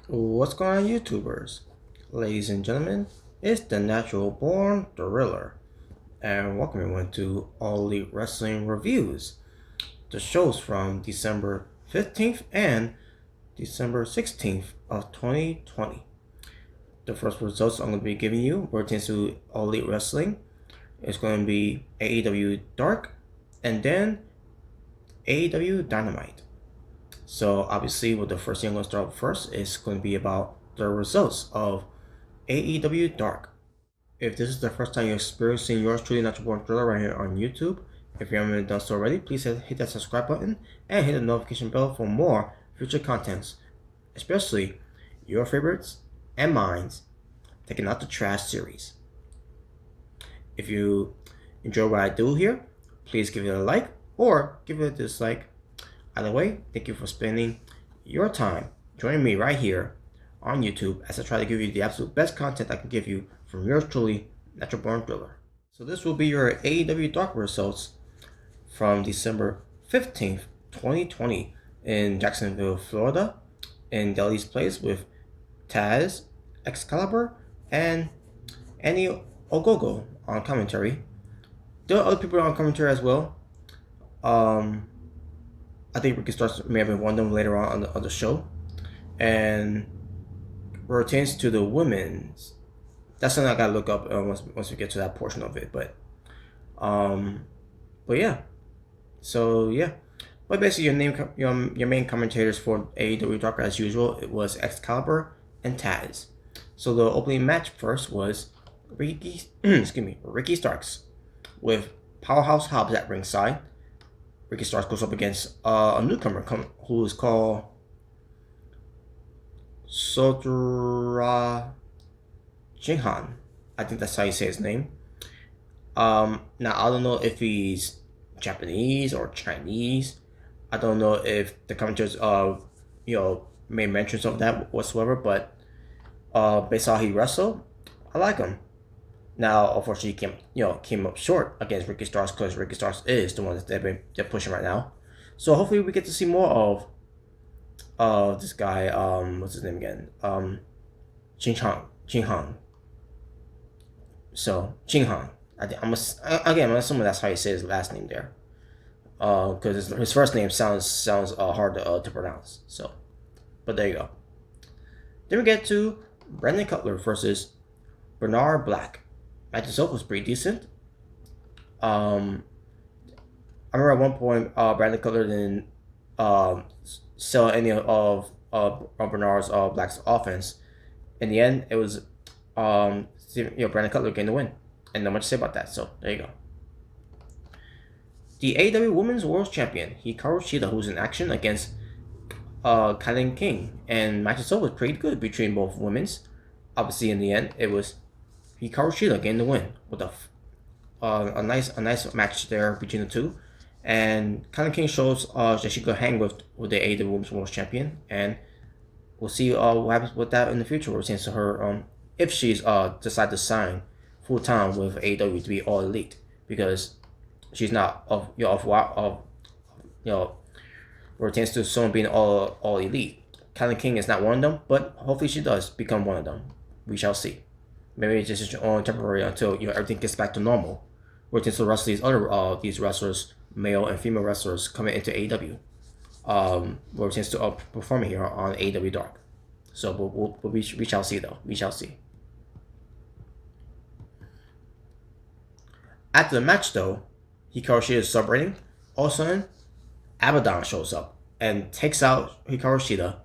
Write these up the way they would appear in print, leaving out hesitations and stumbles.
What's going on, YouTubers? Ladies and gentlemen, it's the Natural Born Thriller, and welcome everyone to All Elite Wrestling Reviews, the shows from December 15th and December 16th of 2020. The first results I'm going to be giving you pertains to All Elite Wrestling. It's going to be AEW Dark, and then AEW Dynamite. So obviously, the first thing I'm going to start with first is going to be about the results of AEW Dark. If this is the first time you're experiencing yours truly Natural Born Thriller right here on YouTube, if you haven't done so already, please hit that subscribe button and hit the notification bell for more future contents, especially your favorites and mine's Taking Out the Trash series. If you enjoy what I do here, please give it a like or give it a dislike. Either way, thank you for spending your time joining me right here on YouTube as I try to give you the absolute best content I can give you from yours truly, Natural Born Thriller. So this will be your AEW Dark results from December 15th, 2020 in Jacksonville, Florida, in Deli's Place with Taz, Excalibur, and Annie Ogogo on commentary. There are other people on commentary as well. I think Ricky Starks may have been one of them later on the show. And pertains to the women's, that's something I gotta look up once we get to that portion of it. But yeah. So yeah. But basically, your main commentators for AEW Dark as usual, it was Excalibur and Taz. So the opening match first was Ricky Starks with Powerhouse Hobbs at ringside. Ricky Starks goes up against a newcomer who is called Sotura Jinhan. I think that's how you say his name. Now I don't know if he's Japanese or Chinese. I don't know if the commentators made mentions of that whatsoever, but based on how he wrestled, I like him. Now, unfortunately, he came up short against Ricky Starks because Ricky Starks is the one that they're pushing right now. So hopefully we get to see more of this guy. What's his name again? Jinhan. So Jinhan. I'm assuming that's how you say his last name there. Because his first name sounds hard to pronounce. So, but there you go. Then we get to Brandon Cutler versus Bernard Black. Match itself was pretty decent. I remember at one point, Brandon Cutler didn't sell any of Bernard's Black's offense. In the end, it was Brandon Cutler getting the win, and not much to say about that. So there you go. The AEW Women's World Champion Hikaru Shida, who's in action against Kaden King, and match itself was pretty good between both women's. Obviously, in the end, it was Hikaru Shida getting the win with a nice match there between the two, and Kaden King shows that she could hang with the AEW Women's World Champion, and we'll see what happens with that in the future. We're seeing to her if she's decide to sign full time with AEW to be All Elite, because she's not pertains to someone being all elite. Kaden King is not one of them, but hopefully she does become one of them. We shall see. Maybe it's just only temporary until everything gets back to normal. We're to the rest of these wrestlers, male and female wrestlers, coming into AEW. We're to performing here on AEW Dark. So we shall see though. We shall see. After the match though, Hikaru Shida is celebrating. All of a sudden, Abaddon shows up and takes out Hikaru Shida,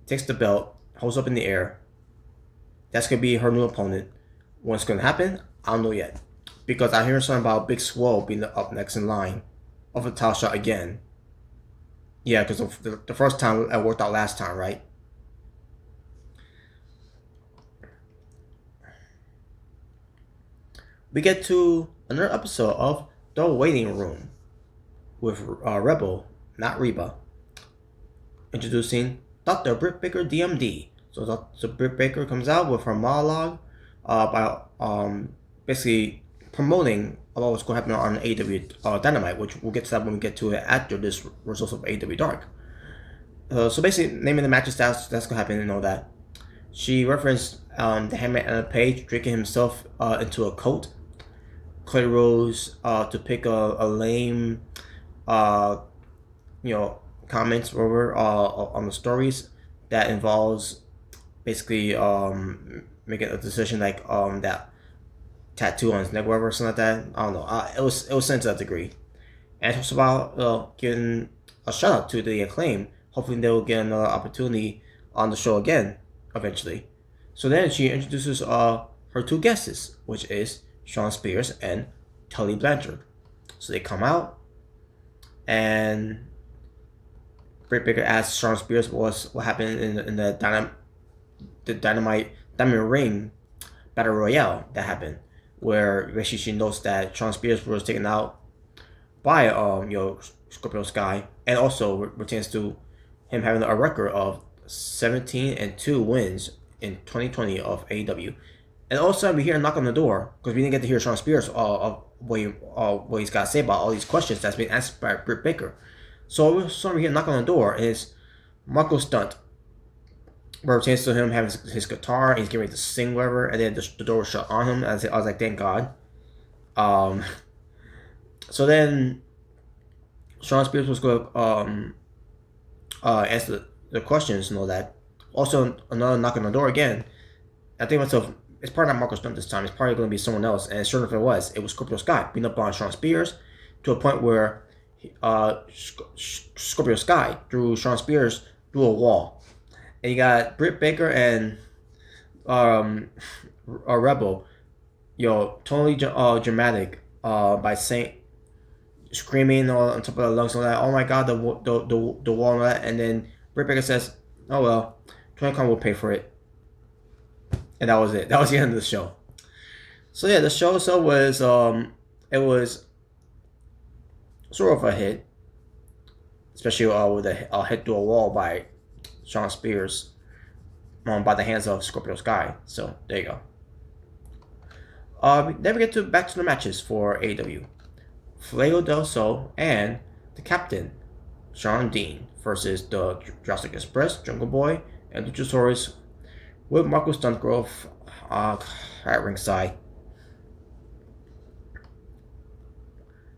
takes the belt, holds up in the air. That's going to be her new opponent. What's going to happen? I don't know yet. Because I hear something about Big Swole being up next in line of a title shot again. Yeah, because the first time it worked out last time, right? We get to another episode of The Waiting Room with Rebel, not Reba, introducing Dr. Britt Baker, DMD. So Britt Baker comes out with her monologue about basically promoting about what's going to happen on AEW Dynamite, which we'll get to that when we get to it after this results of AEW Dark. So basically, naming the matches that's going to happen and all that. She referenced the Hangman Adam Page drinking himself into a cult. Cody Rhodes to pick a lame, uh, comments over on the stories that involves basically making a decision like that tattoo on his neck, whatever, something like that. I don't know. It was sent to that degree, and it's about giving a shout out to the Acclaim. Hopefully, they will get another opportunity on the show again eventually. So then she introduces her two guests, which is Shawn Spears and Tully Blanchard. So they come out, and Britt Baker asks Shawn Spears what happened in the Dynamite Diamond Ring Battle Royale that happened, where basically she notes that Shawn Spears was taken out by Scorpio Sky, and also pertains to him having a record of 17-2 wins in 2020 of AEW. And also we hear a knock on the door because we didn't get to hear Shawn Spears what he's got to say about all these questions that's been asked by Britt Baker. So we hear a knock on the door, and it's Marco Stunt, where it pertains to him having his guitar and he's getting ready to sing whatever, and then the door was shut on him. I was like, thank God. So then Shawn Spears was going to answer the questions and all that. Also, another knock on the door again. I think myself, it's probably not Marco Stunt this time. It's probably going to be someone else. And sure enough, it was Scorpio Sky beating up on Shawn Spears to a point where Scorpio Sky threw Shawn Spears through a wall. And you got Britt Baker and a Rebel, totally dramatic by saying, screaming on top of the lungs and all that. Oh my God, the wall and all that. And then Britt Baker says, "Oh well, Tony Khan will pay for it." And that was it. That was the end of the show. So yeah, the show was it was sort of a hit, especially with a hit through a wall by Shawn Spears by the hands of Scorpio Sky. So there you go. Then we get back to the matches for AEW. Fuego del Sol and the Captain, Shawn Dean, versus the Jurassic Express, Jungle Boy, and Luchasaurus, with Marco Stuntgrove at ringside.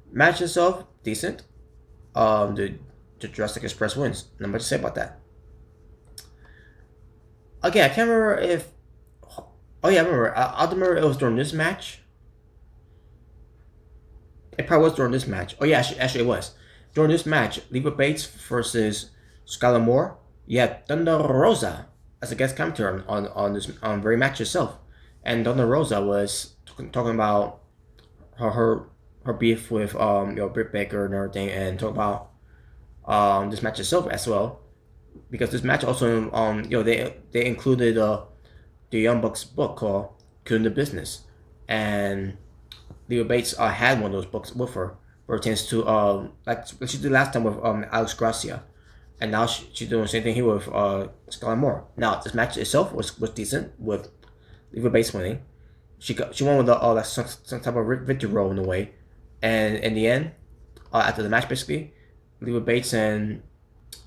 Match itself, decent. The Jurassic Express wins. Not much to say about that. Okay, I can't remember if... Oh yeah, I remember. I remember it was during this match. It probably was during this match. Oh yeah, actually it was. During this match, Leva Bates versus Skylar Moore. Yeah, Thunder Rosa as a guest commentator on this very match itself. And Thunder Rosa was talking about her beef with Britt Baker and everything, and talk about this match itself as well. Because this match also they included the Young Bucks book called Killing the Business, and Leva Bates had one of those books with her, pertains to like she did last time with Alex Gracia, and now she's doing the same thing here with Skylar Moore. Now this match itself was decent, with Leva Bates winning. She won with some type of victory roll in a way, and in the end, after the match basically, Leva Bates and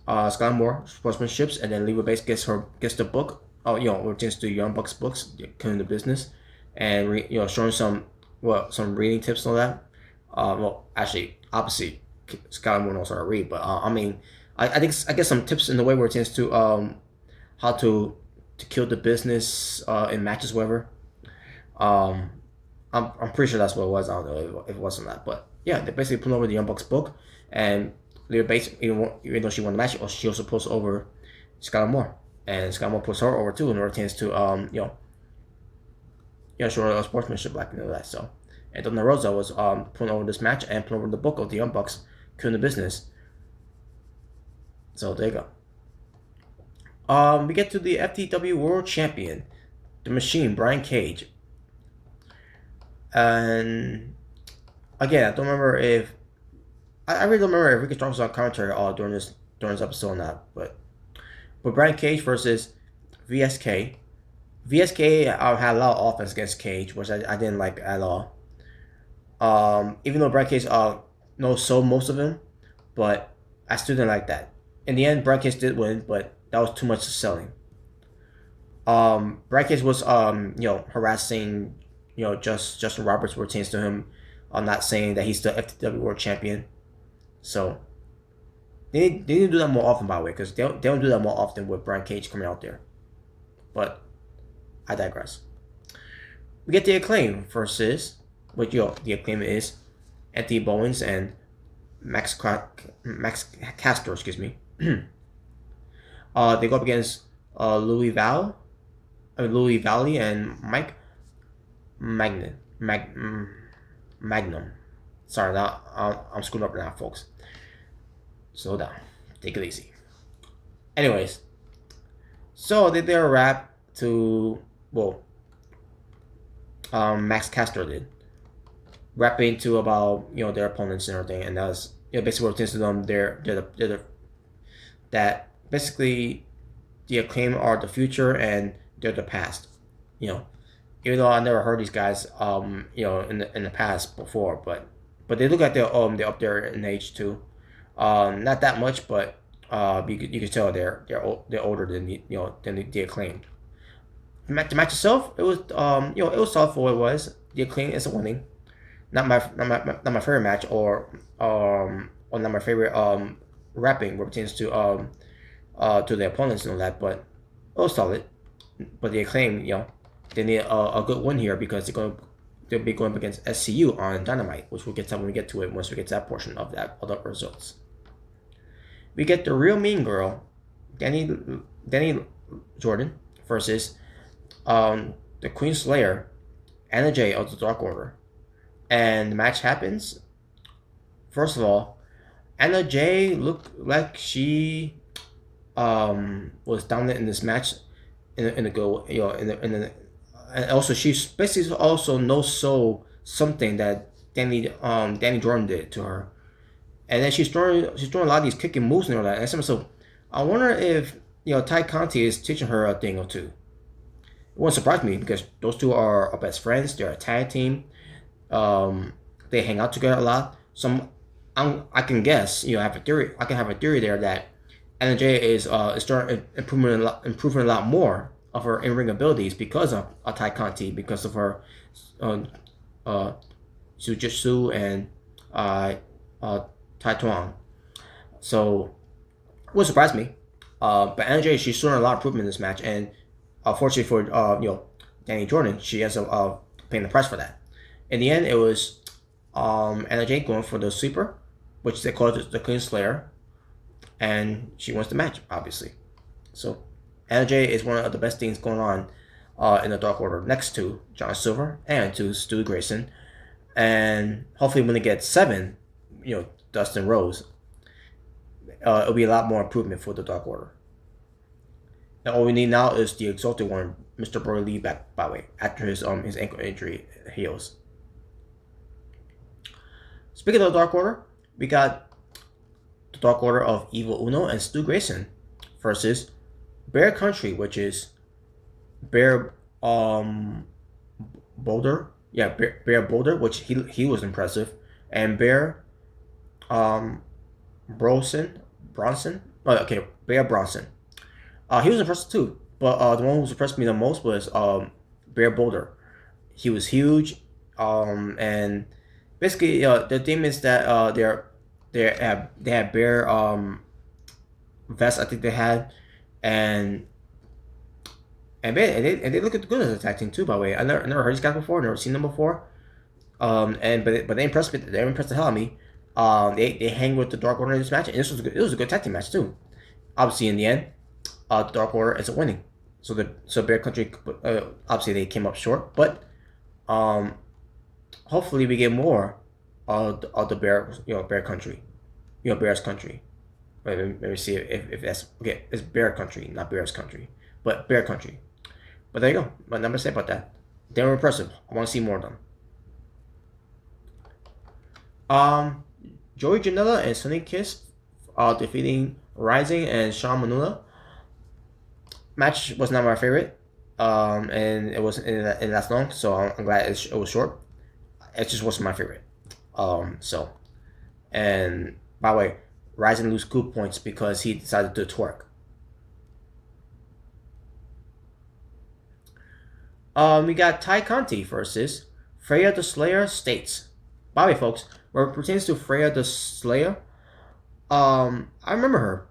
Skylar Moore sportsmanships, and then Leva Bates gets the book. Pertains to Young Bucks books, Killing the Business, and showing some reading tips and all that. Actually, obviously, Skylar Moore knows how to read, but I guess some tips in the way where it tends to how to kill the business in matches, whatever. I'm pretty sure that's what it was. I don't know if it wasn't that, but yeah, they basically put over the Young Bucks book, and Leva Bates, even though she won the match, she also puts over Skylar Moore, and Skylar Moore puts her over too, and it tends to show sportsmanship like that. So, and Thunder Rosa was putting over this match and putting over the book of the Young Bucks, Killing the Business. So there you go. We get to the FTW World Champion, the Machine, Brian Cage. And again, I don't remember if I really don't remember if Ricky Starks was on commentary during this episode or not. But Brian Cage versus VSK. VSK had a lot of offense against Cage, which I didn't like at all. Even though Brian Cage sold most of him, but I still didn't like that. In the end, Brian Cage did win, but that was too much selling. Brackets was harassing Justin Roberts pertains to him. I'm not saying that he's the FTW World Champion, so they need to do that more often, by the way, because they don't do that more often with Brian Cage coming out there. But I digress. We get the Acclaim versus, which the Acclaim is Anthony Bowens and Max Caster, excuse me. They go up against Louis Valley and Mike Magnum. Sorry, now I'm screwed up now, folks. Slow down. Take it easy. Anyways, so they did a rap to, Max Caster did. Rapping to about, their opponents and everything, and that was, basically what it to them, that basically the Acclaim are the future and they're the past. Even though I never heard these guys, in the past before, but they look like they're up there in age too. Not that much, but you could tell they're older than the Acclaim. The match itself, it was it was solid for what it was. The Acclaim is winning. Not my favorite match, or not my favorite rapping what pertains to the opponents and all that, but it was solid. But the Acclaim, they need a good win here because they'll be going up against SCU on Dynamite, which we'll get to when we get to it, once we get to that portion of the results. We get the Real Mean Girl, Danny Jordan, versus the Queen Slayer, Anna Jay of the Dark Order. And the match happens. First of all, Anna Jay looked like she was dominant in this match in the go, and also she's basically also no-sold something that Danny Jordan did to her. And then she's throwing a lot of these kicking moves and all that. And so I wonder if Ty Conti is teaching her a thing or two. It won't surprise me because those two are best friends. They're a tag team. They hang out together a lot. So I can guess. I have a theory. I can have a theory there that Anna Jay is starting improving a lot more of her in-ring abilities because of Ty Conti, because of her Jujitsu and Tai Tuan. So it wouldn't surprise me. But Anna Jay, she's showing a lot of improvement in this match, and fortunately for Danny Jordan, she has paying the price for that. In the end, it was Anna Jay going for the sweeper, which they call it the Queen Slayer, and she wins the match, obviously. So Anna Jay is one of the best things going on in the Dark Order, next to John Silver and to Stu Grayson, and hopefully when they get 7, Dustin Rhodes, it'll be a lot more improvement for the Dark Order. And all we need now is the Exalted One, Mr. Brody Lee, back, by the way, after his ankle injury heals. Speaking of the Dark Order, we got the Dark Order of Evil Uno and Stu Grayson versus Bear Country, which is Bear Boulder. Yeah, Bear Boulder, which he was impressive, and Bear Bronson. Oh, okay, Bear Bronson. He was impressive too, but the one who impressed me the most was Bear Boulder. He was huge, and basically the theme is that they had bear vests, I think they had, and they look good as a tag team too. By the way, I never heard these guys before, never seen them before, but they impressed me. They impressed the hell out of me. They hang with the Dark Order in this match, and it was a good tag team match too. Obviously, in the end, the Dark Order ends up winning. So Bear Country, obviously they came up short, but hopefully we get more of the Bear Country, Bear's Country. Let me see if that's okay. It's Bear Country, not Bear's Country, but Bear Country. But there you go. But nothing to say about that. They were impressive. I want to see more of them. Joey Janela and Sonny Kiss defeating Rising and Sean Manula. Match was not my favorite, and it wasn't in that long, so I'm glad it was short. It just wasn't my favorite. And by the way, Rising lose coup points because he decided to twerk. We got Ty Conti versus Freya the Slayer States. By the way, folks, where it pertains to Freya the Slayer, I remember her.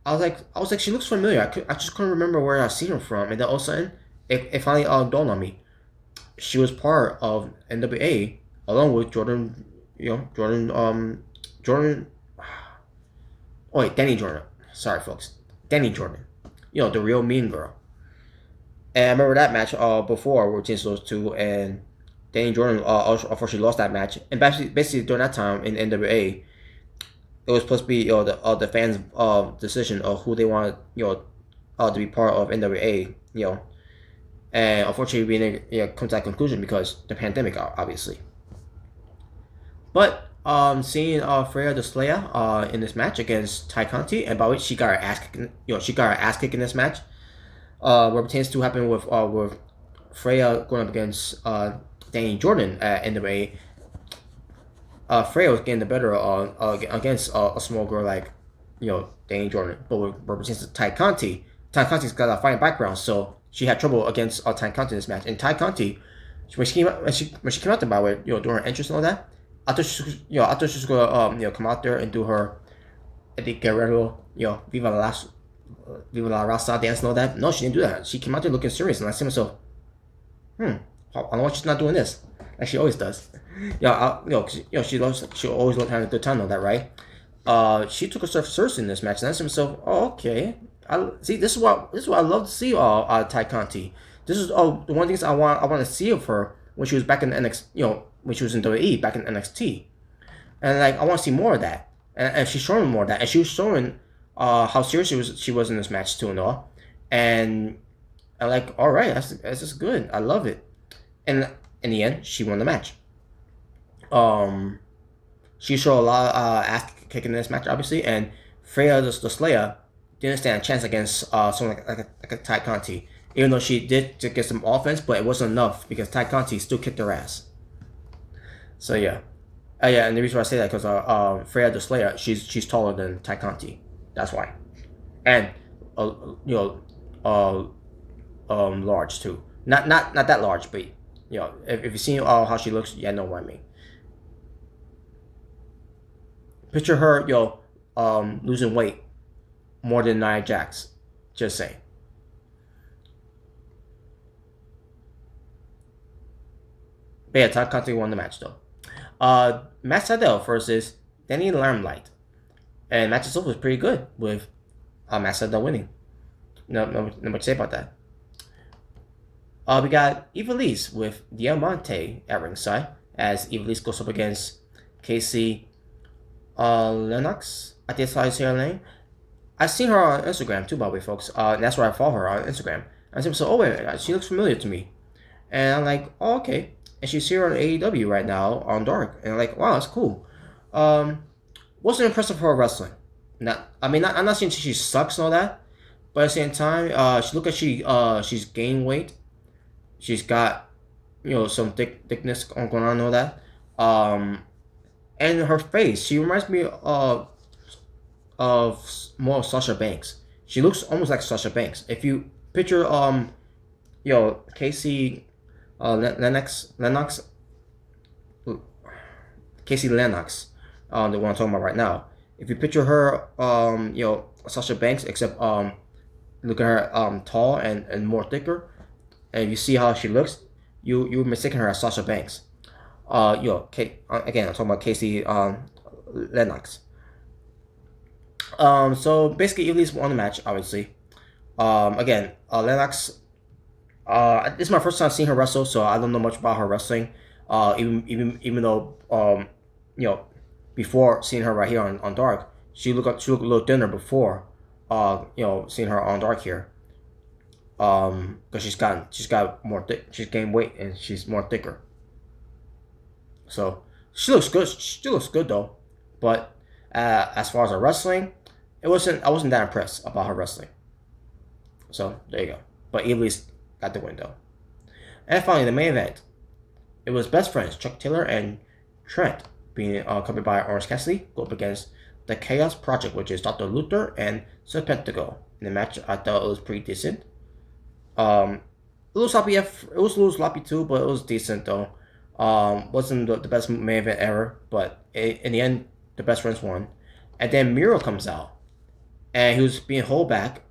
I was like, she looks familiar. I just couldn't remember where I seen her from, and then all of a sudden, it finally dawned on me. She was part of NWA along with Jordan, Jordan. Oh wait, Danny Jordan. Sorry, folks, Danny Jordan. The real mean girl. And I remember that match before where changed those two, and Danny Jordan unfortunately lost that match. And basically during that time in NWA, it was supposed to be the fans' decision of who they wanted to be part of NWA. And unfortunately we didn't come to that conclusion because the pandemic, obviously. But seeing Freya the Slayer in this match against Ty Conti, and by the way, she got her ass kicked. She got her ass kicked in this match. What pertains to happen with Freya going up against Danny Jordan at NWA. Freya was getting the better against a small girl like Danny Jordan, but what pertains to Ty Conti's got a fighting background, so she had trouble against Ty Conti in this match. And Ty Conti, when she came out there, by the way, during her entrance and all that, I thought she was gonna come out there and do her Eddie Guerrero Viva la Raza dance and all that. No, she didn't do that. She came out there looking serious, and I said to myself, I don't know why she's not doing this, like she always does. She always loves having a good time, all that, right? She took herself seriously in this match, and I said to myself, oh, okay. This is what I love to see Ty Conti. This is the one things I want to see of her when she was back in NXT, when she was in WWE back in NXT, and like I want to see more of that, and she's showing more of that, and she was showing how serious she was in this match too and all, and I'm like, all right, that's just good. I love it, and in the end, she won the match. She showed a lot of ass kicking in this match, obviously, and Freya the Slayer didn't stand a chance against someone like a Ty Conti, even though she did to get some offense, but it wasn't enough because Ty Conti still kicked her ass. So yeah, and the reason why I say that because Freya the Slayer, she's taller than Ty Conti, that's why, and large too. Not that large, but if you see how she looks, know what I mean. Picture her losing weight more than Nia Jax. Just saying. But yeah, Ty Conti won the match though. Matt Sydal versus Danny Limelight, and match itself was pretty good with Matt Sydal winning. No much to say about that. We got Ivelisse with Diamante at ringside as Ivelisse goes up against Kaci Lennox. I think that's how I say her name. I've seen her on Instagram too, by the way, folks. And that's where I follow her on Instagram. I said, so, oh wait, she looks familiar to me. And I'm like, oh, okay. And she's here on AEW right now on Dark. And I'm like, wow, that's cool. Wasn't impressive for her wrestling. I'm not saying she sucks and all that, but at the same time, she look like she's gained weight. She's got some thickness going on and all that. And her face, she reminds me of more of Sasha Banks. She looks almost like Sasha Banks. If you picture Kaci Lennox, Kaci Lennox, the one I'm talking about right now. If you picture her Sasha Banks, except look at her tall and more thicker, and you see how she looks, you mistaken her as Sasha Banks. Again, I'm talking about Kaci Lennox. So basically, Ivelisse won the match, obviously. Again, Lennox. This is my first time seeing her wrestle, so I don't know much about her wrestling. Even though before seeing her right here on Dark, she looked a little thinner before seeing her on Dark here. Because she's got more thick, she's gained weight and she's more thicker. So she looks good. She still looks good though, but as far as her wrestling, I wasn't that impressed about her wrestling. So there you go. But Ivelisse got the win though. And finally, the main event. It was best friends Chuck Taylor and Trent being covered by Orange Cassidy go up against the Chaos Project, which is Dr. Luther and Serpentico. In the match, I thought it was pretty decent. little sloppy. It was a little sloppy too, but it was decent though. Wasn't the best main event ever, but in the end, the best friends won. And then Miro comes out, and he was being held back,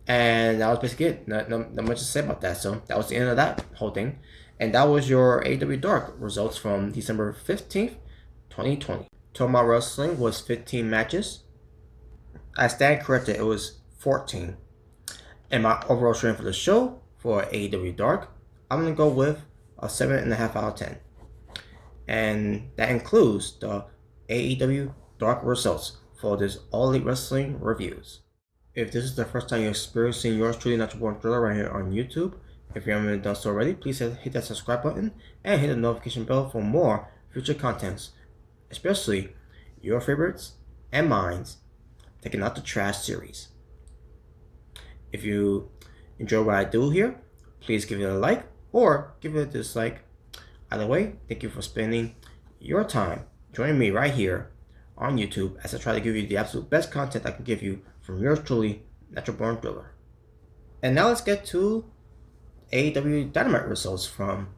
and that was basically it. Not much to say about that. So that was the end of that whole thing, and that was your AEW Dark results from December 15th, 2020. Total Wrestling was 15 matches. I stand corrected. It was 14. And my overall rating for the show for AEW Dark, I'm gonna go with a 7.5 out of 10. And that includes the AEW Dark results for this All Elite Wrestling reviews. If this is the first time you're experiencing yours truly Natural Born Thriller right here on YouTube, if you haven't done so already, please hit that subscribe button and hit the notification bell for more future contents, especially your favorites and mine's Taking Out the Trash series. If you enjoy what I do here, please give it a like or give it a dislike. Either way, thank you for spending your time joining me right here on YouTube as I try to give you the absolute best content I can give you from yours truly, Natural Born Thriller. And now let's get to AEW Dynamite results from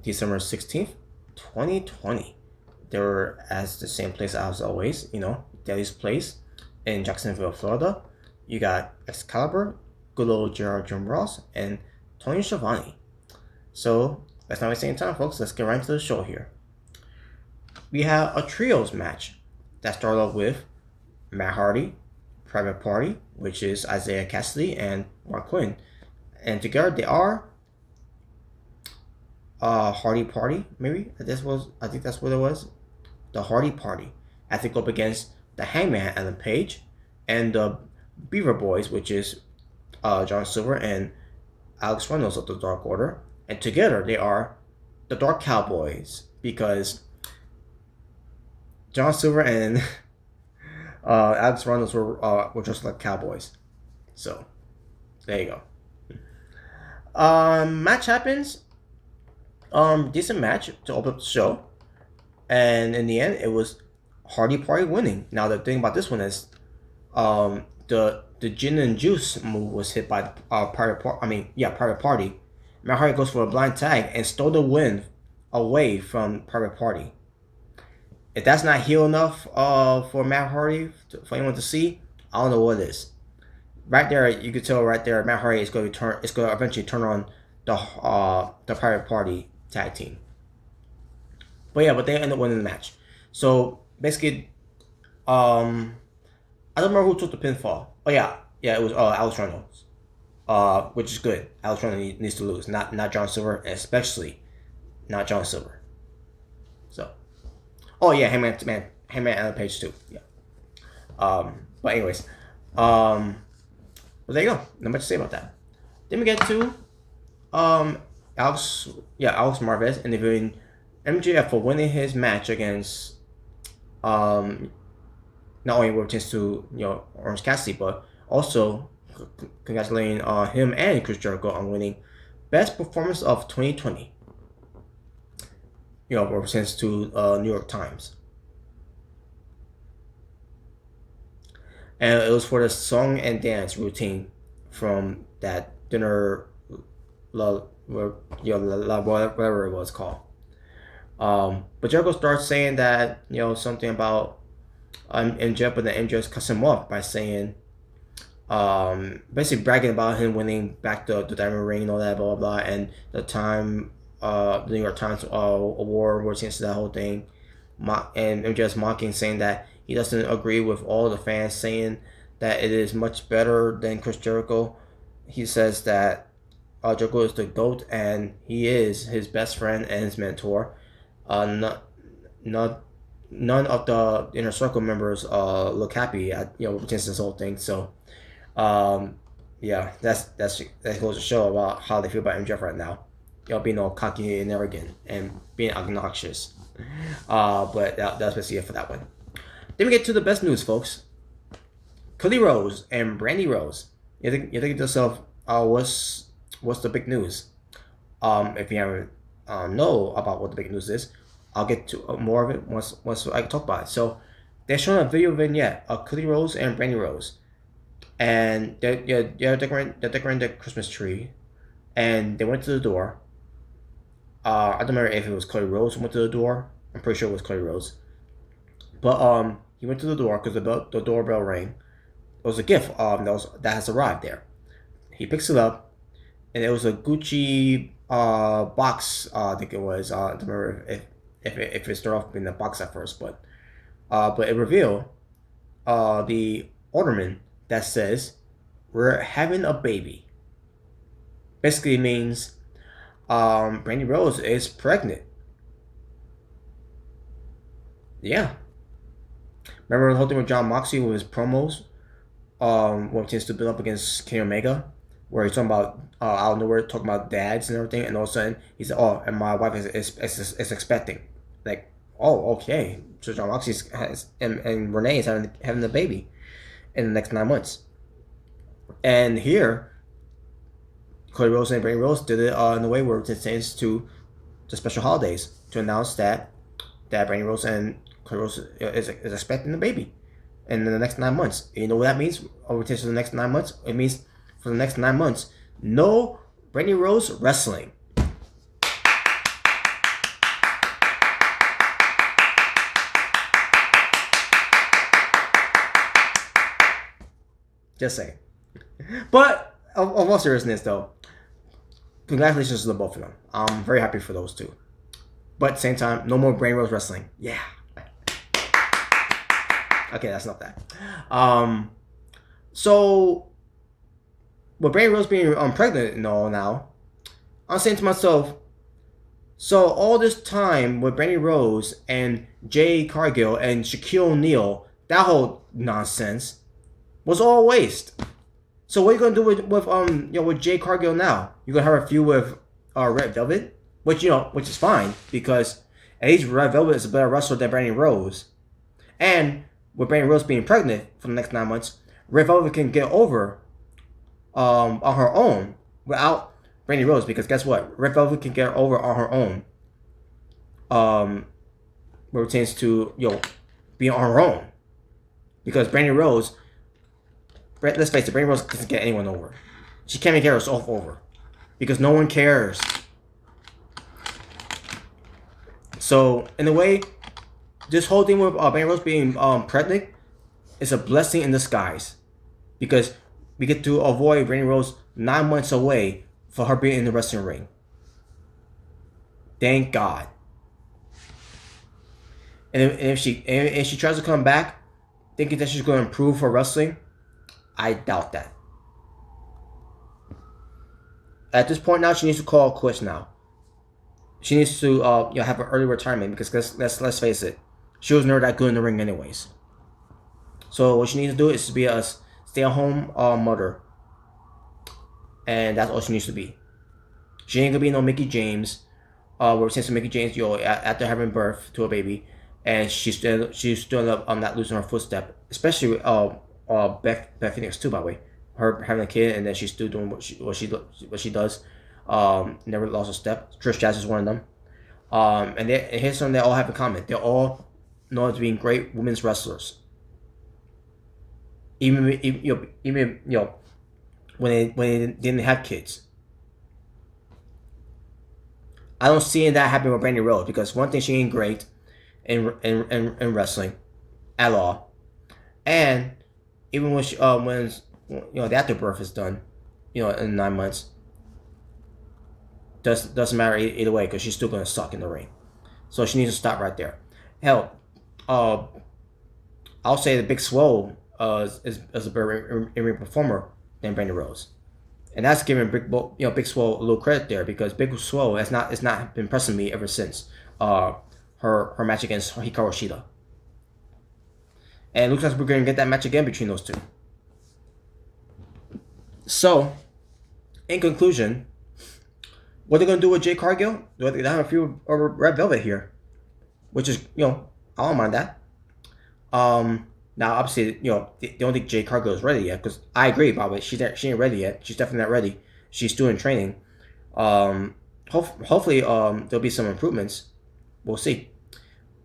December 16th, 2020. They were at the same place as always, Daily's Place in Jacksonville, Florida. You got Excalibur, good old Gerald Jim Ross, and Tony Schiavone. So let's not waste any time, folks. Let's get right into the show here. We have a trios match that started off with Matt Hardy, Private Party, which is Isaiah Cassidy and Mark Quinn, and together they are Hardy Party. Maybe I think that's what it was. The Hardy Party as they go up against the Hangman Adam Page and the Beaver Boys, which is John Silver and Alex Reynolds of the Dark Order, and together they are the Dark Cowboys because John Silver and Alex Reynolds were just like cowboys. So there you go. Match happens. Decent match to open up the show, and in the end, it was Hardy Party winning. Now the thing about this one is, the gin and juice move was hit by Private Party. Matt Hardy goes for a blind tag and stole the win away from Private Party. If that's not heel enough for Matt Hardy for anyone to see, I don't know what it is. Right there, you could tell right there, Matt Hardy is going to eventually turn on the Private Party tag team. But they end up winning the match. So basically, I don't remember who took the pinfall. Oh yeah, it was Alex Reynolds, which is good. Alex Reynolds needs to lose, not John Silver, especially not John Silver. So, Hangman Adam Page too. Yeah. But anyways, well there you go. Not much to say about that. Then we get to Alex Marvez interviewing MJF for winning his match against not only with a chance to Orange Cassidy, but also congratulating him and Chris Jericho on winning Best Performance of 2020. With a chance to New York Times, and it was for the song and dance routine from that dinner, whatever it was called. But Jericho starts saying that something about MJF, but then MJF cuts him off by saying, basically bragging about him winning back the Diamond Ring and all that, blah blah blah, and the time the New York Times award was against that whole thing, and MJF's mocking, saying that he doesn't agree with all the fans saying that it is much better than Chris Jericho. He says that Jericho is the GOAT and he is his best friend and his mentor. None of the inner circle members look happy at against this whole thing. So that goes to show about how they feel about MJF right now. Being all cocky and arrogant and being obnoxious. But that's basically it for that one. Then we get to the best news, folks. Cody Rhodes and Brandi Rhodes. You think to yourself, what's the big news? If you haven't know about what the big news is, I'll get to more of it once I talk about it. So they're showing a video vignette of Cody Rhodes and Brandi Rhodes, and they're decorating the Christmas tree and they went to the door. I don't remember if it was Cody Rhodes who went to the door. I'm pretty sure it was Cody Rhodes. But he went to the door because the doorbell rang. It was a gift that has arrived there. He picks it up, and it was a Gucci box. I think it was. I don't remember if it started off being a box at first, but it revealed the ornament that says we're having a baby. Basically means Brandi Rhodes is pregnant. Yeah. Remember the whole thing with John Moxley with his promos? When he tends to build up against Kenny Omega, where he's talking about out of nowhere talking about dads and everything, and all of a sudden he said, "Oh, and my wife is expecting." Like, oh, okay. So John Moxley has and Renee is having the baby in the next 9 months. And here, Cody Rhodes and Brandi Rhodes did it in a way where it pertains to the special holidays to announce that Brandi Rhodes and Cody Rhodes is expecting the baby in the next 9 months. You know what that means? Over to the next 9 months, it means for the next 9 months, no Brandi Rhodes wrestling. Just saying. But of all seriousness, though, congratulations to the both of them. I'm very happy for those two. But at the same time, no more Brandi Rhodes wrestling. Yeah. Okay, that's not that. So with Brandi Rhodes being pregnant and all now, I'm saying to myself, so all this time with Brandi Rhodes and Jay Cargill and Shaquille O'Neal, that whole nonsense was all waste. So what are you gonna do with Jay Cargill now? You're gonna have a feud with Red Velvet, which is fine because at least Red Velvet is a better wrestler than Brandi Rhodes, and with Brandi Rhodes being pregnant for the next 9 months, Red Velvet can get over on her own without Brandi Rhodes, because guess what? Red Velvet can get over on her own. Where it pertains to being on her own, because Brandi Rhodes, let's face it, Brandi Rhodes doesn't get anyone over. She can't even get herself over because no one cares. So in a way, this whole thing with Brandi Rhodes being pregnant is a blessing in disguise, because we get to avoid Brandi Rhodes 9 months away for her being in the wrestling ring. Thank God. And if she tries to come back thinking that she's going to improve her wrestling, I doubt that. At this point now, she needs to call quits now. She needs to have an early retirement, because let's face it, she was never that good in the ring anyways. So what she needs to do is to be a stay-at-home mother, and that's all she needs to be. She ain't gonna be no Mickey James. Where since Mickey James, after having birth to a baby, and she's still not losing her footstep, especially Beth Phoenix too. By the way, her having a kid and then she's still doing what she does. Never lost a step. Trish Stratus is one of them. And here's something they all have in common. They all know as being great women's wrestlers. Even when they didn't have kids. I don't see that happen with Brandi Rhodes, because one thing, she ain't great in wrestling at all, and even when the afterbirth is done, in 9 months, doesn't matter either way, because she's still gonna suck in the ring. So she needs to stop right there. Hell, I'll say the Big Swole is a better in-ring performer than Brandi Rhodes. And that's giving Big Swole a little credit there, because Big Swole has not been impressing me ever since her match against Hikaru Shida. And it looks like we're going to get that match again between those two. So, in conclusion, what they're going to do with Jay Cargill? They have a few Red Velvet here, which is, I don't mind that. Now, obviously, they don't think Jay Cargill is ready yet, because I agree, by the way, she ain't ready yet. She's definitely not ready. She's still in training. Hopefully, there'll be some improvements. We'll see.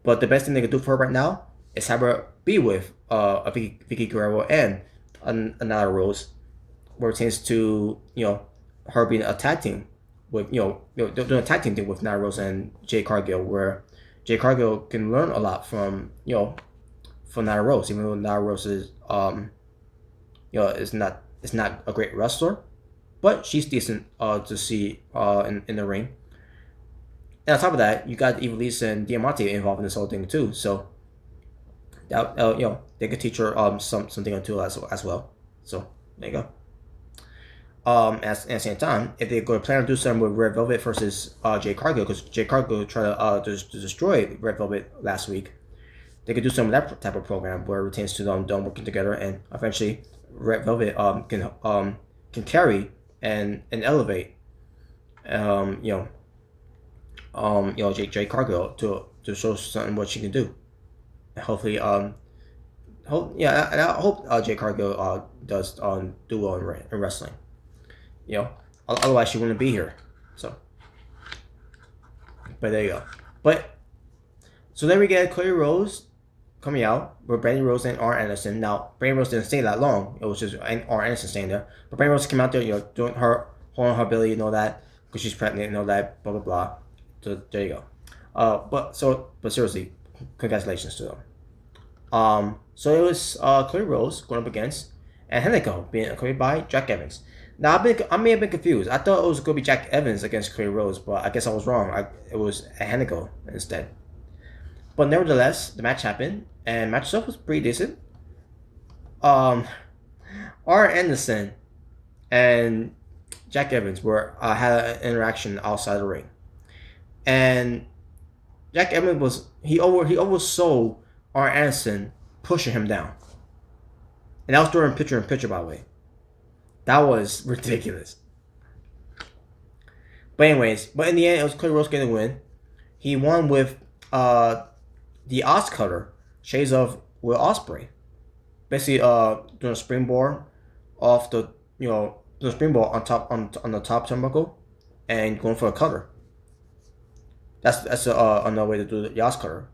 But the best thing they can do for her right now is have her be with a Vicky Guerrero and another Rose, where it tends to, her being a tag team with doing a tag team thing with Nyla Rose and Jade Cargill, where Jade Cargill can learn a lot from from Nyla Rose, even though Nyla Rose is is not a great wrestler, but she's decent to see in the ring. And on top of that, you got Evilise and Diamante involved in this whole thing too. So that they could teach her something or two as well. So there you go. At the same time, if they're going to plan to do something with Red Velvet versus Jade Cargill, because Jade Cargill tried to destroy Red Velvet last week, they could do some of that type of program where it retains to them working together, and eventually Red Velvet can carry and elevate Jade Cargill to show something what she can do. And hopefully I hope Jade Cargill does do well in wrestling. Otherwise she wouldn't be here. So, but there you go. But so then we get Cody Rhodes coming out with Brandi Rhodes and R. Anderson. Now Brandi Rhodes didn't stay that long. It was just R. Anderson staying there. But Brandi Rhodes came out there, doing her holding her ability and all that because she's pregnant and all that, blah blah blah. So there you go. But seriously, congratulations to them. So it was Cody Rhodes going up against and Henneko being accompanied by Jack Evans. Now I may have been confused. I thought it was going to be Jack Evans against Cody Rhodes, but I guess I was wrong. It was Henneko instead. But nevertheless, the match happened, and match itself was pretty decent. R. Anderson and Jack Evans had an interaction outside the ring, and Jack Evans oversaw R. Anderson pushing him down, and that was during picture in picture, by the way. That was ridiculous. But in the end, it was Cody Rhodes getting the win. He won with the Cutler, shades of Will Ospreay, basically doing a springboard off the doing a springboard on the top turnbuckle, and going for a cutter. That's another way to do the Oscar.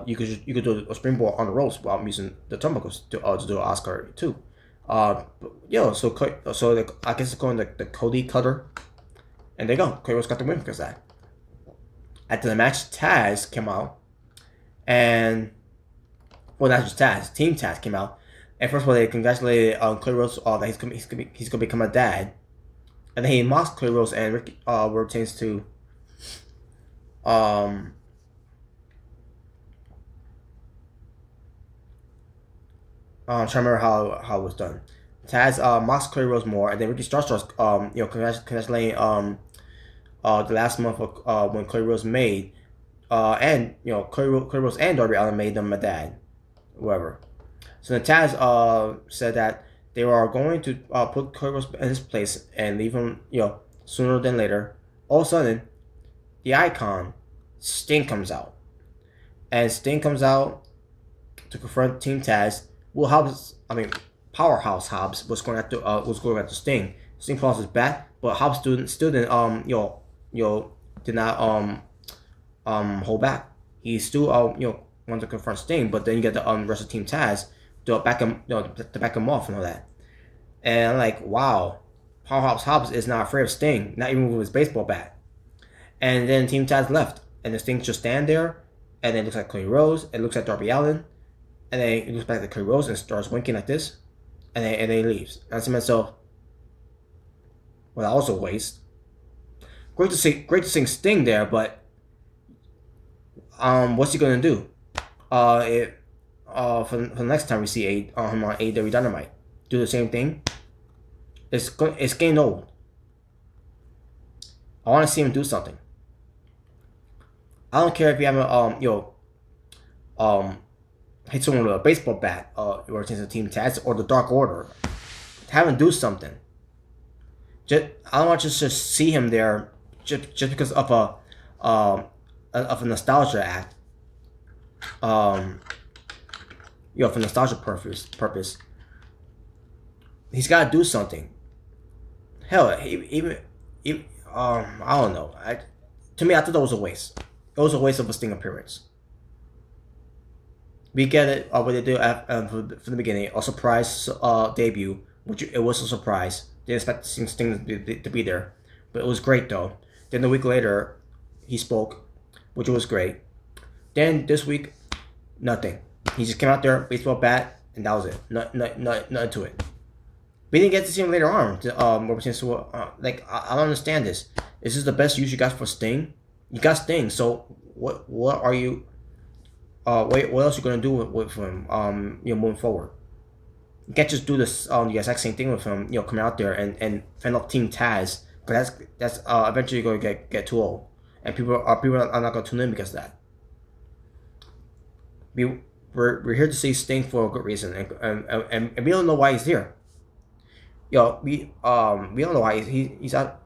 You could do a springboard on the ropes while using the turnbuckles to do an Oscar too. I guess it's going the Cody cutter, and there you go. Cody Rhodes got the win because of that. After the match, Taz came out, and not just Taz, Team Taz came out, and first of all they congratulated Cody Rhodes that he's gonna become a dad, and then he mocked Cody Rhodes and Ricky retains to I'm trying to remember how it was done. Taz mocks Cody Rhodes more, and then Ricky starts congratulating the last month of when Cody Rhodes made and Cody Rhodes and Darby Allin made them a dad, whoever. So then Taz said that they were going to put Cody Rhodes in his place and leave him sooner than later. All of a sudden, the Icon Sting comes out, and Sting comes out to confront Team Taz. Powerhouse Hobbs was going after Sting. Sting falls his back, but Hobbs still didn't did not hold back. He still wanted to confront Sting, but then you get the rest of Team Taz to back him off and all that. And I'm like, wow, Powerhouse Hobbs is not afraid of Sting, not even with his baseball bat. And then Team Taz left, and the Sting just stand there, and then it looks like Cody Rhodes, it looks like Darby Allin, and then it looks back at Cody Rhodes and starts winking like this, and then he leaves. And I say to myself, well, that was a waste. Great to see Sting there, but what's he gonna do? For the next time we see him on AEW Dynamite, do the same thing. It's getting old. I want to see him do something. I don't care if you haven't hit someone with a baseball bat or it's a Team Taz or the Dark Order. Have him do something. I don't want to just see him there just because of a nostalgia act. For nostalgia purpose. He's got to do something. Hell, even I don't know. To me, I thought that was a waste. It was a waste of a Sting appearance. We get it what they do from the beginning. A surprise debut, which it was a surprise. Didn't expect Sting to be there, but it was great though. Then a week later, he spoke, which was great. Then this week, nothing. He just came out there, baseball bat, and that was it. Nothing to it. We didn't get to see him later on. Like I don't understand this. Is this the best use you got for Sting? You got Sting, so what are you? What else are you gonna do with him? Moving forward. You can't just do this the exact same thing with him. Coming out there and fend off Team Taz, because that's eventually going to get too old, and people are not going to tune in because of that. We're here to see Sting for a good reason, and we don't know why he's here. We don't know why he's out.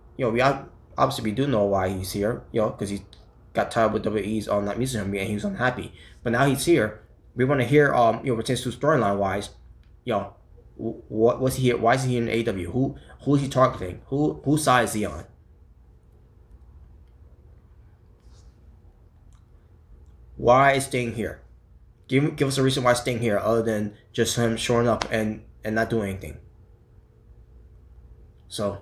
Obviously we do know why he's here. Because he got tired with WWE's not using him and he was unhappy. But now he's here. We want to hear pertains to storyline wise. What was he here? Why is he here in AEW? Who is he targeting? Whose side is he on? Why is Sting here? Give us a reason why Sting here, other than just him showing up and not doing anything. So,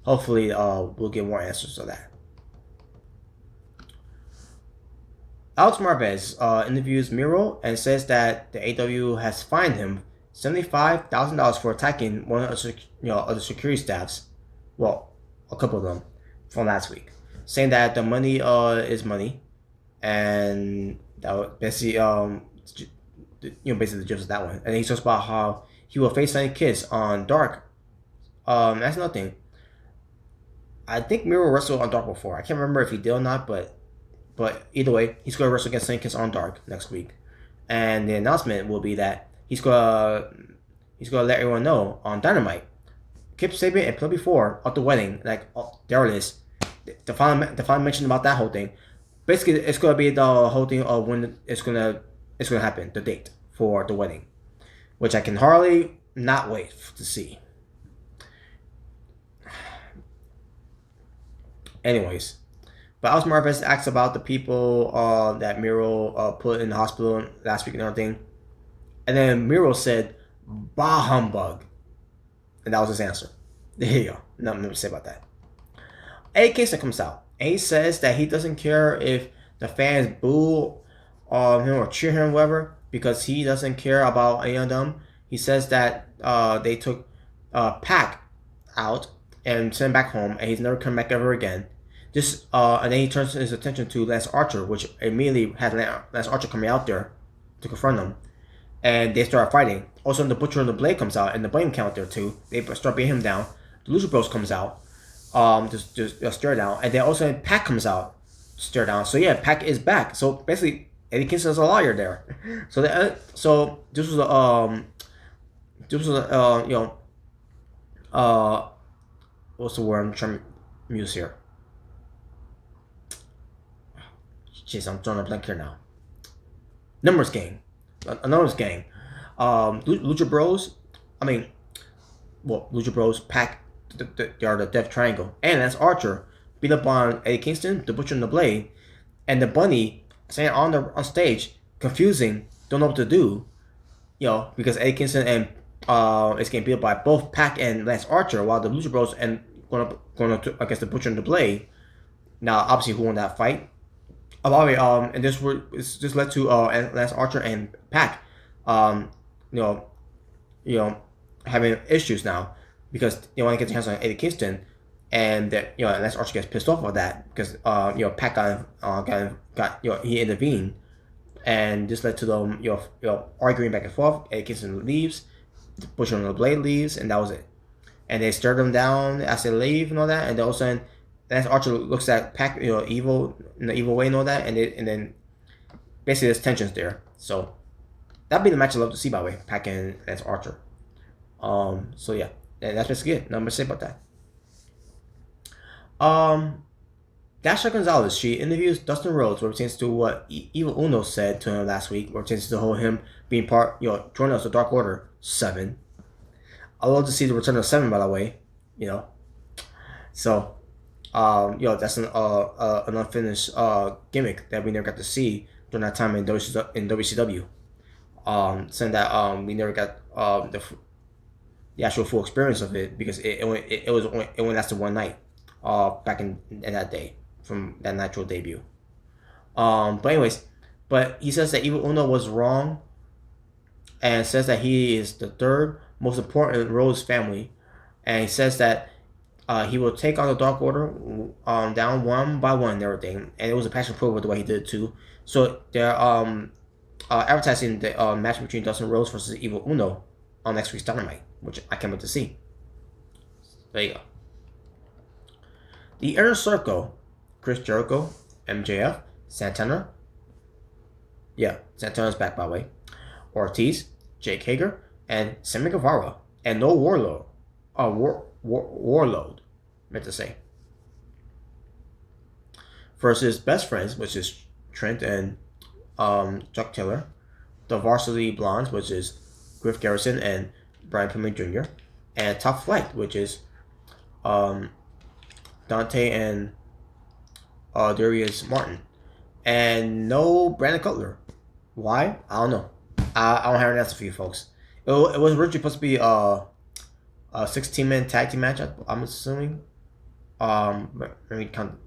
hopefully, we'll get more answers to that. Alex Marvez interviews Miro and says that the AEW has fined him $75,000 for attacking one of the security staffs. Well, a couple of them from last week, saying that the money is money, and that was basically basically the gist of that one. And he talks about how he will face any kids on Dark. That's nothing. I think Miro wrestled on Dark before. I can't remember if he did or not, but either way, he's going to wrestle against Lennox on Dark next week. And the announcement will be that he's going to let everyone know on Dynamite. Kip Sabian and Play before at the wedding, like there it is. The final mention about that whole thing. Basically, it's going to be the whole thing of when it's going to happen, the date for the wedding, which I can hardly not wait to see. Anyways, but Alex Marvez asks about the people that Miro put in the hospital last week and everything. And then Miro said, "Bah humbug." And that was his answer. There you go. Nothing to say about that. Eddie Kingston comes out. And he says that he doesn't care if the fans boo him or cheer him, whatever, because he doesn't care about any of them. He says that they took Pac out and sent him back home, and he's never come back ever again. And then he turns his attention to Lance Archer, which immediately has Lance Archer coming out there to confront him. And they start fighting. Also, the Butcher and the Blade comes out, and the Blame count there too. They start beating him down. The Lucha Bros comes out, just stare down. And then also Pac comes out, stare down. So yeah, Pac is back. So basically, Eddie Kingston is a liar there. So this was what's the word I'm trying to use here? Jeez, I'm drawing a blank here now. Numbers game. A numbers game. Lucha Bros. Lucha Bros, Pac, they are the Death Triangle. And Lance Archer beat up on Eddie Kingston, the Butcher and the Blade. And the Bunny saying on stage, confusing, don't know what to do. Because Eddie Kingston and is getting beat up by both Pac and Lance Archer, while the Lucha Bros and going up against the Butcher and the Blade. Now, obviously, who won that fight? And this led to Lance Archer and Pac, having issues now because they want to get their hands on Eddie Kingston, and that Lance Archer gets pissed off about that because Pac got he intervened, and this led to them arguing back and forth. Eddie Kingston leaves, the Butcher and the Blade leaves, and that was it. And they stir them down as they leave and all that, and then all of a sudden Lance Archer looks at Pac, evil in the evil way and all that, and then basically there's tensions there. So that'd be the match I love to see, by the way, Pac and Lance Archer. So yeah, and that's basically it. Nothing to say about that. Dasha Gonzalez, she interviews Dustin Rhodes, where it pertains to what Evil Uno said to him last week, where it pertains to the whole him being joining us, the Dark Order 7. I love to see the return of 7, by the way, So, that's an unfinished gimmick that we never got to see during that time in WCW. Saying that we never got the actual full experience of it, because it only lasted one night, back in that day from that Nitro debut. But anyways, but he says that Evil Uno was wrong, and says that he is the third most important Rhodes family, and he says that he will take on the Dark Order down one by one and everything, and it was a passion proof the way he did it too. So they're advertising the match between Dustin Rhodes versus Evil Uno on next week's Dynamite, which I can't wait to see. There you go. The Inner Circle: Chris Jericho, MJF, Santana. Yeah, Santana's back, by the way. Ortiz, Jake Hager, and Sammy Guevara, and no Warlord. Warlord, meant to say. Versus Best Friends, which is Trent and Chuck Taylor. The Varsity Blondes, which is Griff Garrison and Brian Pillman Jr. And Top Flight, which is Dante and Darius Martin. And no Brandon Cutler. Why? I don't know. I don't have an answer for you folks. It was originally supposed to be a 16-man tag team match, I'm assuming. Let me count.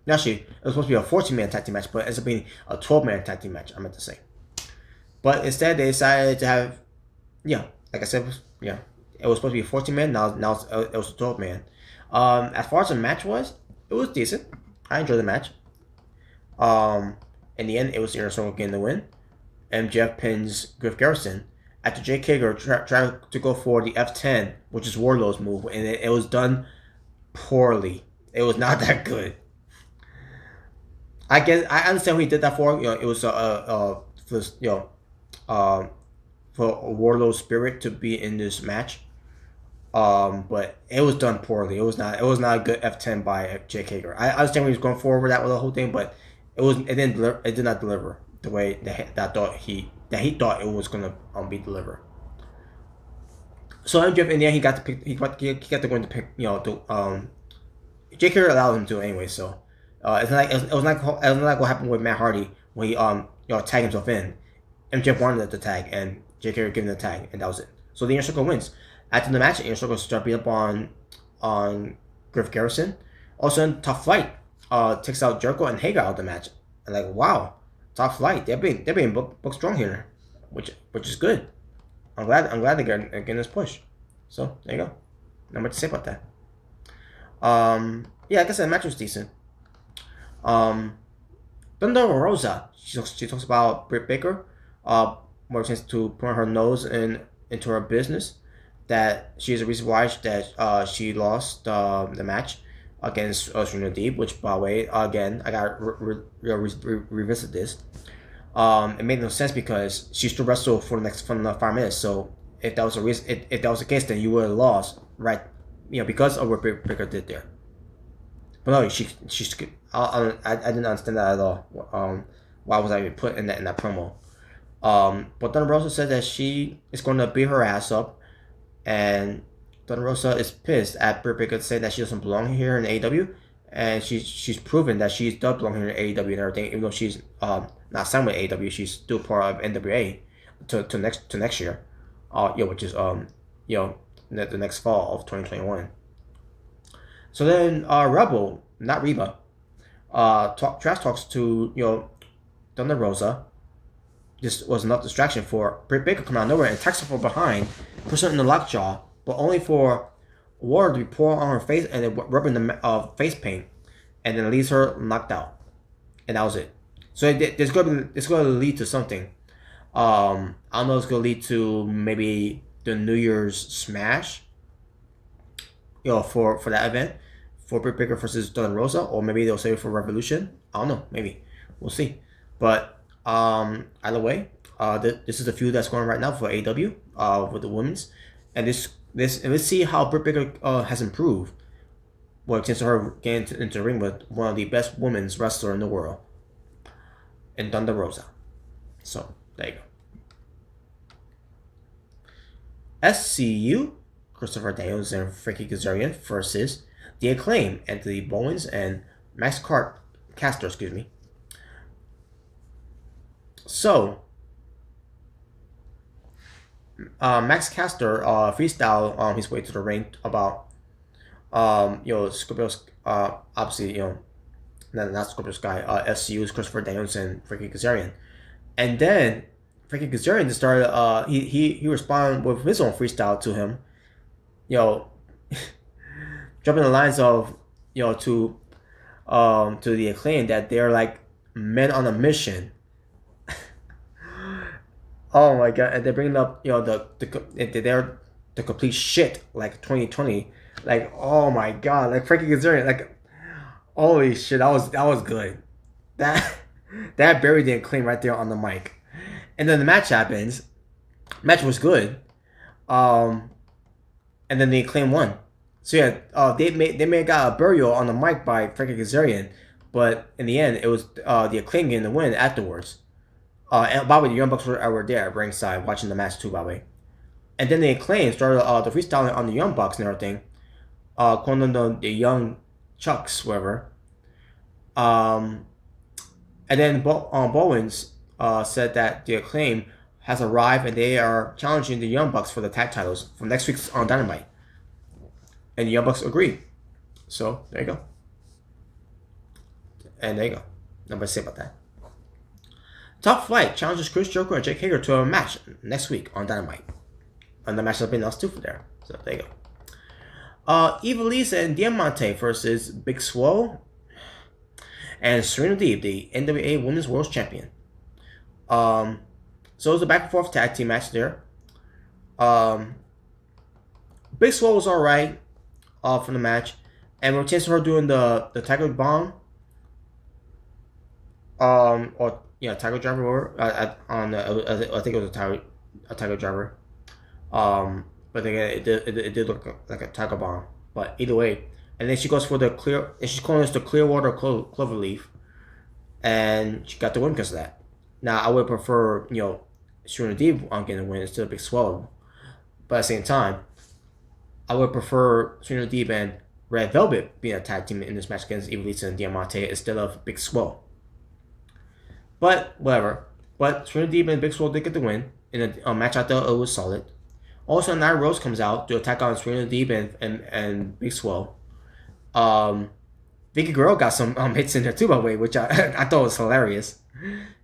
Actually, it was supposed to be a 14-man tag team match, but it ends up being a 12-man tag team match, I meant to say. But instead, they decided to have, like I said, it was supposed to be a 14-man, now it was a 12-man. As far as the match was, it was decent. I enjoyed the match. In the end, it was the Inner Circle getting the win. MJF pins Griff Garrison after Jake Hager tried to go for the F10, which is Wardlow's move, and it was done poorly. It was not that good. I understand what he did that for. It was for Wardlow's spirit to be in this match. But it was done poorly. It was not a good F10 by Jake Hager. I understand what he was going for with the whole thing, but it did not deliver the way that he thought it was gonna be delivered. So MJF in the end he got to go into pick Jake Hager allowed him to anyway. So it was like what happened with Matt Hardy when he tagged himself in. MJF wanted the tag and Jake Hager gave him the tag, and that was it. So the Inner Circle wins. After the match, the Inner Circle start beat up on Griff Garrison. Also, Top Flight takes out Jericho and Hager out of the match. And like, wow, Top Flight, they're being booked strong here, which is good. I'm glad they're getting this push. So there you go. Not much to say about that. Like I said, the match was decent. Thunder Rosa, she talks about Britt Baker, more chance to put her nose into her business. That she is the reason why that she lost the match against Serena Deeb, which, by the way, again, I got revisit this. It made no sense because she still wrestled for the 5 minutes. So if that was a reason, if that was the case, then you would have lost, right? Because of what Baker did there. But no, I didn't understand that at all. Why was I even put in that promo? But Thunder Rosa said that she is going to beat her ass up. And Thunder Rosa is pissed at Britt Baker saying that she doesn't belong here in AEW, and she's proven that she does belong here in AEW and everything. Even though she's not signed with AEW, she's still part of NWA to next year, which is the next fall of 2021. So then Rebel, not Reba, trash talks to Thunder Rosa. This was enough distraction for Britt Baker coming out of nowhere and attacks her from behind, puts her in the lockjaw, but only for water to be poured on her face and then rubbing the face paint, and then leaves her knocked out, and that was it. So it's going to lead to something. I don't know. It's going to lead to maybe the New Year's Smash, for that event, for Britt Baker versus Thunder Rosa, or maybe they'll save it for Revolution. I don't know. Maybe we'll see, but. Either way, this is the feud that's going right now for AEW with the women's, and let's see how Britt Baker has improved. Well, since her getting into the ring with one of the best women's wrestler in the world, in Thunder Rosa. So there you go. SCU, Christopher Daniels and Frankie Kazarian versus The Acclaim, Anthony Bowens and Max Caster, excuse me. So, Max Caster freestyle his way to the ring about Scorpio's obviously not Scorpio's guy SCU's Christopher Daniels and Frankie Kazarian, and then Frankie Kazarian just started he responded with his own freestyle to him, you know, jumping the lines of to the Acclaim that they're like men on a mission. Oh my god! And they're bringing up they're the complete shit like 2020. Like, oh my god! Like Frankie Kazarian, like, holy shit! That was good. That that buried the Acclaim right there on the mic. And then the match happens. Match was good. Um, and then the Acclaim won. So yeah, they may have got a burial on the mic by Frankie Kazarian, but in the end, it was the Acclaim getting the win afterwards. And by the way, the Young Bucks were there at ringside watching the match too, by the way. And then the Acclaim started the freestyling on the Young Bucks and everything, calling them the Young Chucks, whatever. And then Bowens said that the Acclaim has arrived and they are challenging the Young Bucks for the tag titles from next week's on Dynamite. And the Young Bucks agreed. So, there you go. And there you go. Nothing to say about that. Top Flight challenges Chris Jericho and Jake Hager to a match next week on Dynamite. And the match has been announced too for there. So, there you go. Evilise and Diamante versus Big Swole and Serena Deeb, the NWA Women's World Champion. So it was a back and forth tag team match there. Big Swole was alright from the match, and we're chasing her doing the Tiger Bomb, or Tiger Driver, or I think it was a Tiger Driver. But again, it did look like a Tiger Bomb. But either way, and then she goes for she's calling this the Clearwater Cloverleaf, and she got the win because of that. Now I would prefer Serena Deeb on getting the win instead of Big Swole, but at the same time, I would prefer Serena Deeb and Red Velvet being a tag team in this match against Evilise and Diamante instead of Big Swole. But whatever. But Serena Deeb and Big Swole did get the win in a match I thought it was solid. Also, Nia Rose comes out to attack on Serena Deeb and Big Swole. Vicky Guerrero got some hits in there too, by the way, which I thought was hilarious.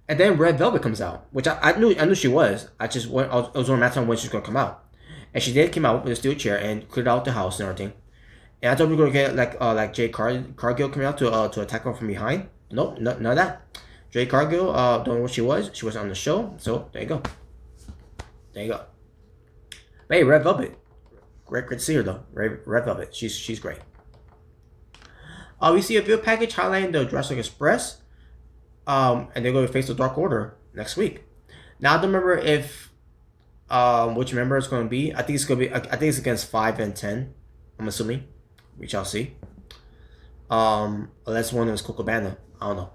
And then Red Velvet comes out, which I knew she was. I was on a matter of when she was gonna come out, and she did come out with a steel chair and cleared out the house and everything. And I thought we were gonna get like Jade Cargill coming out to attack her from behind. Nope, none of that. Jade Cargill, don't know what she was. She was on the show, so there you go. There you go. But hey, Red Velvet, great to see her though. Red Velvet, she's great. We see a video package highlighting the Jurassic Express. And they're going to face the Dark Order next week. Now I don't remember if which member it's going to be. I think it's against 5 and 10. I'm assuming. We shall see. Unless one is Coco Cabana. I don't know.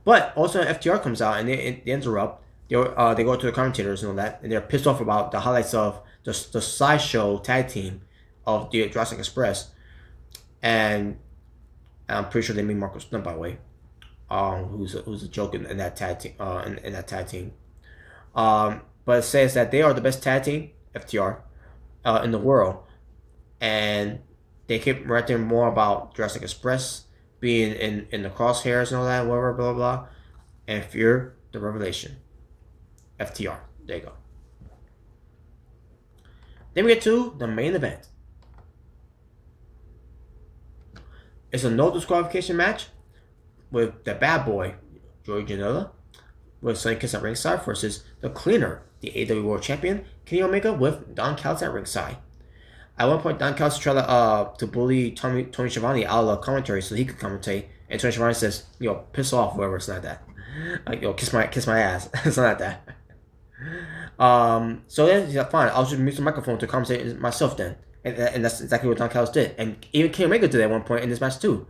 But also FTR comes out and they interrupt. They go to the commentators and all that, and they're pissed off about the highlights of the sideshow tag team of the Jurassic Express. And I'm pretty sure they mean Marcus Stunt, by the way. Who's a joke in that tag team, in that tag team. But it says that they are the best tag team, FTR, in the world, and they keep writing more about Jurassic Express being in the crosshairs and all that, whatever, blah blah blah, and Fear the Revelation, FTR. There you go. Then we get to the main event. It's a no disqualification match with the bad boy, Joey Janela, with Sonny Kiss at ringside versus the Cleaner, the AEW World Champion, Kenny Omega, with Don Callis at ringside. At one point, Don Callis tried to bully Tony Schiavone out of the commentary so he could commentate, and Tony Schiavone says, piss off, whoever, it's not that. Like, kiss my ass. It's not that. So then he's like, fine, I'll just mute the microphone to commentate myself then. And that's exactly what Don Callis did. And even Kenny Omega did at one point in this match too.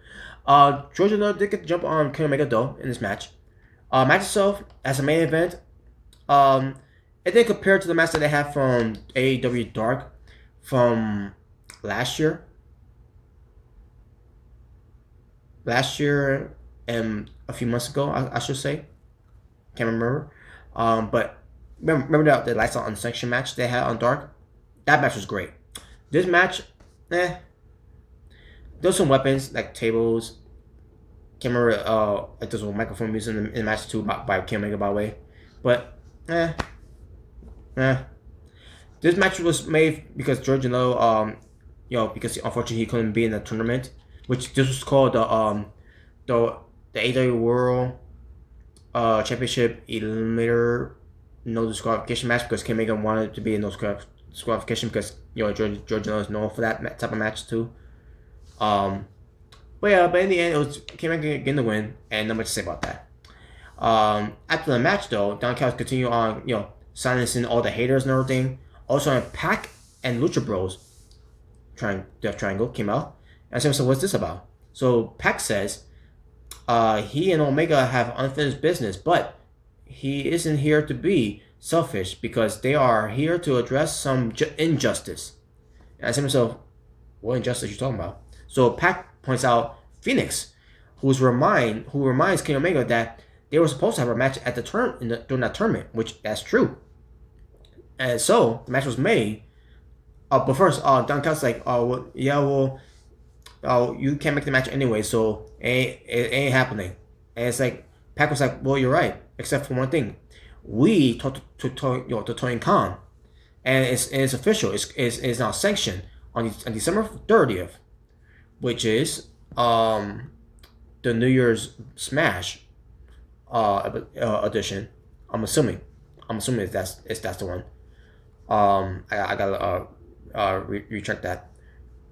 George Janela did get the jump on Kenny Omega though in this match. Match itself, as a main event, it didn't compare to the match that they had from AEW Dark from last year. And a few months ago, I should say. Can't remember. But remember the Lights Out Unsanctioned match they had on Dark? That match was great. This match, there's some weapons like tables. Can't remember like there's a microphone used in the match too by Kenny Omega, by the way. But this match was made because George Janela, because unfortunately he couldn't be in the tournament, which this was called the AEW World Championship Eliminator no disqualification match, because Kenny Omega wanted to be in no disqualification because George Janela is known for that type of match too. But in the end, it was Kenny Omega getting the win, and not much to say about that. After the match though, Don Callis continued on silencing all the haters and everything. Also, on Pac and Lucha Bros Death Triangle came out. And I said, so what's this about? So Pac says he and Omega have unfinished business, but he isn't here to be selfish because they are here to address some injustice. And I said to myself, what injustice are you talking about? So Pac points out Phoenix, who reminds Kenny Omega that they were supposed to have a match at the during that tournament, which that's true. And so the match was made. But first, Don Callis like, you can't make the match anyway, so it ain't happening. And it's like Pac was like, well, you're right, except for one thing. We talked to Tony Khan, and it's official. It's now sanctioned on December 30th, which is the New Year's Smash edition. I'm assuming that's the one. I gotta recheck that.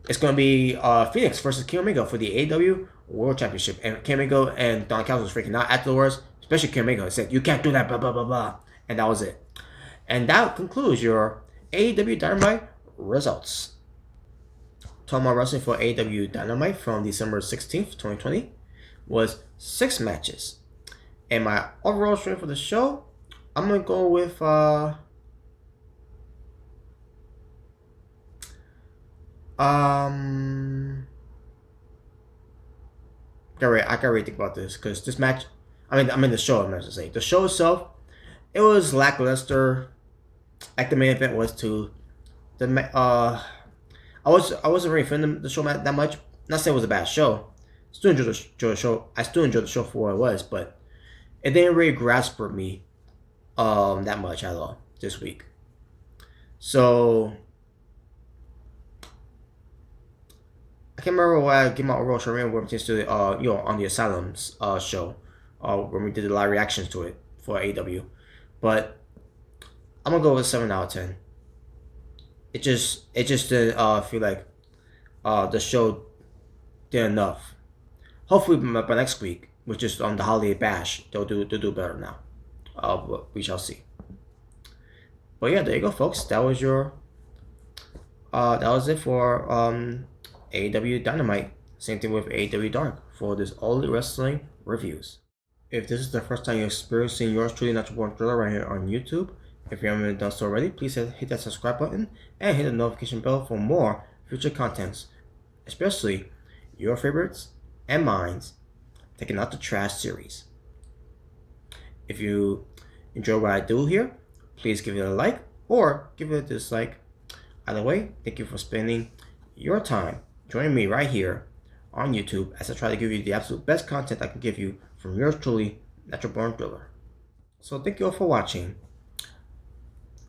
It's gonna be Phoenix versus Kenny Omega for the AEW World Championship, and Kenny Omega and Don Callis was freaking out afterwards. Especially Kenny Omega said, "You can't do that," blah blah blah blah, and that was it. And that concludes your AEW Dynamite results. Talking about wrestling for AEW Dynamite from December 16th, 2020 was 6 matches. And my overall strength for the show, I'm gonna go with I gotta really think about this because this match, I mean the show, I'm going to say the show itself, it was lackluster. Like the main event was too. I wasn't really feeling the show that much. Not saying it was a bad show. Still enjoyed the show. I still enjoyed the show for what it was, but it didn't really grasp for me that much at all this week. So I can't remember what I gave my overall show rating when it to on the Asylum's show, when we did a lot of reactions to it for AEW, but I'm gonna go with 7 out of 10. It just didn't feel like the show did enough. Hopefully by next week, which is on the Holiday Bash, they'll do better now. But we shall see. But yeah, there you go, folks. That was it for AEW Dynamite. Same thing with AEW Dark for this All Elite Wrestling reviews. If this is the first time you're experiencing yours truly, Natural Born Thriller, right here on YouTube, if you haven't done so already, please hit that subscribe button and hit the notification bell for more future contents, especially your favorites and mine's Taking Out the Trash series. If you enjoy what I do here, please give it a like or give it a dislike. Either way, thank you for spending your time joining me right here on YouTube as I try to give you the absolute best content I can give you from yours truly, Natural Born Thriller. So thank you all for watching.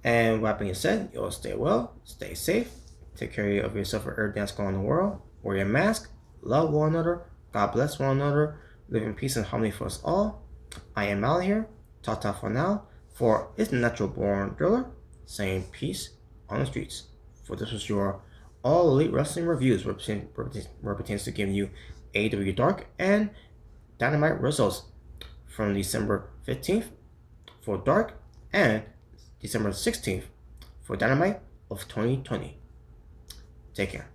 And with that being said, you all stay well, stay safe, take care of yourself and everything that's going on in the world, wear your mask, love one another, God bless one another, live in peace and harmony for us all. I am out here, ta-ta for now, for It's Natural Born Thriller, saying peace on the streets. For this was your All Elite Wrestling Reviews, where pertains to giving you AEW Dark and Dynamite results from December 15th for Dark and December 16th for Dynamite of 2020. Take care.